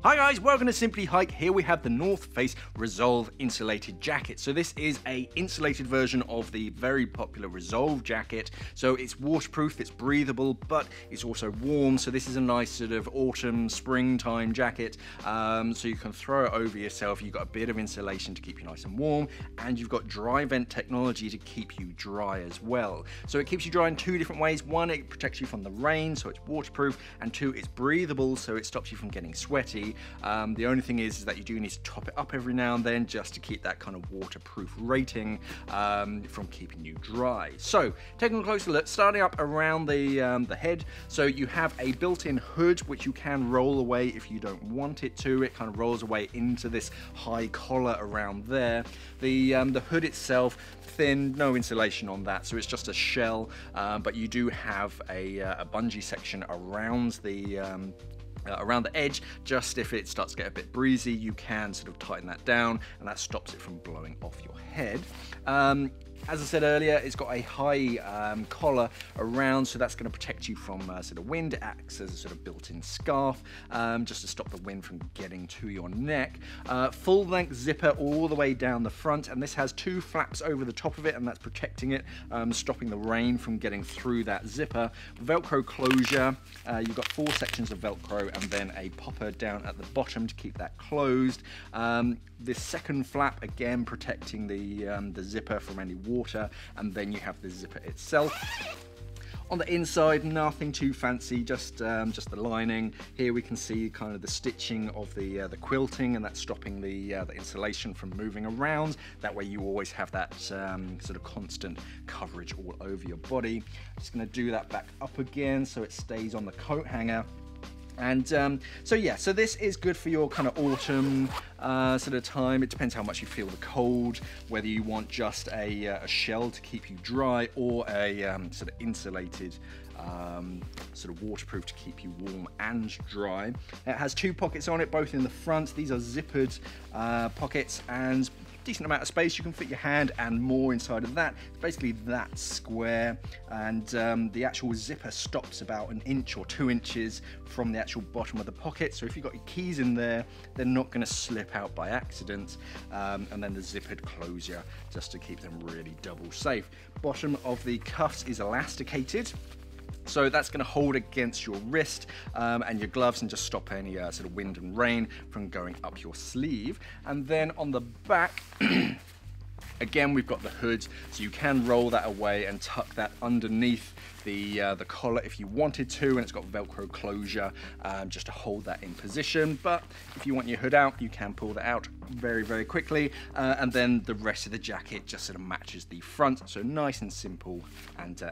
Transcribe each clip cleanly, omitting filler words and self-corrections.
Hi guys, welcome to Simply Hike. Here we have the North Face Resolve Insulated Jacket. So this is a insulated version of the very popular Resolve jacket. So it's waterproof, it's breathable, but it's also warm. So this is a nice sort of autumn, springtime jacket. So you can throw it over yourself. You've got a bit of insulation to keep you nice and warm, and you've got dry vent technology to keep you dry as well. So it keeps you dry in two different ways. One, it protects you from the rain, so it's waterproof, and two, it's breathable, so it stops you from getting sweaty. The only thing is that you do need to top it up every now and then just to keep that kind of waterproof rating from keeping you dry. So taking a closer look, starting up around the head. So you have a built-in hood which you can roll away if you don't want it to. It kind of rolls away into this high collar around there. The hood itself, thin, no insulation on that, so it's just a shell, but you do have a bungee section around the edge. Just if it starts to get a bit breezy, you can sort of tighten that down, and that stops it from blowing off your head. As I said earlier, it's got a high collar around, so that's going to protect you from sort of wind. It acts as a sort of built-in scarf, just to stop the wind from getting to your neck. Full-length zipper all the way down the front, and this has two flaps over the top of it, and that's protecting it, stopping the rain from getting through that zipper. Velcro closure. You've got 4 sections of Velcro, and then a popper down at the bottom to keep that closed. This second flap, again protecting the zipper from any water, and then you have the zipper itself. On the inside, nothing too fancy, just the lining. Here we can see kind of the stitching of the quilting, and that's stopping the insulation from moving around. That way you always have that sort of constant coverage all over your body. Just going to do that back up again so it stays on the coat hanger. And so this is good for your kind of autumn sort of time. It depends how much you feel the cold, whether you want just a shell to keep you dry, or a sort of insulated sort of waterproof to keep you warm and dry. It has 2 pockets on it, both in the front. These are zippered pockets, and decent amount of space. You can fit your hand and more inside of that. It's basically that square, and the actual zipper stops about 1 inch or 2 inches from the actual bottom of the pocket, so if you've got your keys in there, they're not going to slip out by accident. And then the zippered closure just to keep them really double safe. Bottom of the cuffs is elasticated, so that's going to hold against your wrist and your gloves, and just stop any sort of wind and rain from going up your sleeve. And then on the back, again, we've got the hood, so you can roll that away and tuck that underneath the collar if you wanted to, and it's got Velcro closure just to hold that in position. But if you want your hood out, you can pull that out very, very quickly, and then the rest of the jacket just sort of matches the front, so nice and simple and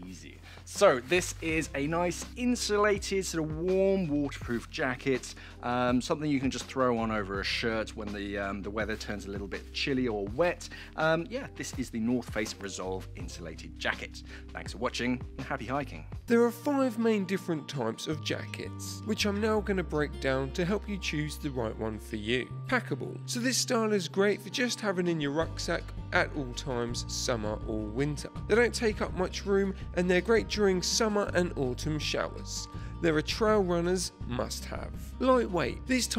easy. So this is a nice insulated, sort of warm, waterproof jacket, something you can just throw on over a shirt when the weather turns a little bit chilly or wet. This is the North Face Resolve Insulated Jacket. Thanks for watching, and happy hiking. There are 5 main different types of jackets, which I'm now going to break down to help you choose the right one for you. Packable. So this style is great for just having in your rucksack at all times, summer or winter. They don't take up much room, and they're great during summer and autumn showers. They're a trail runner's must-have. Lightweight. These types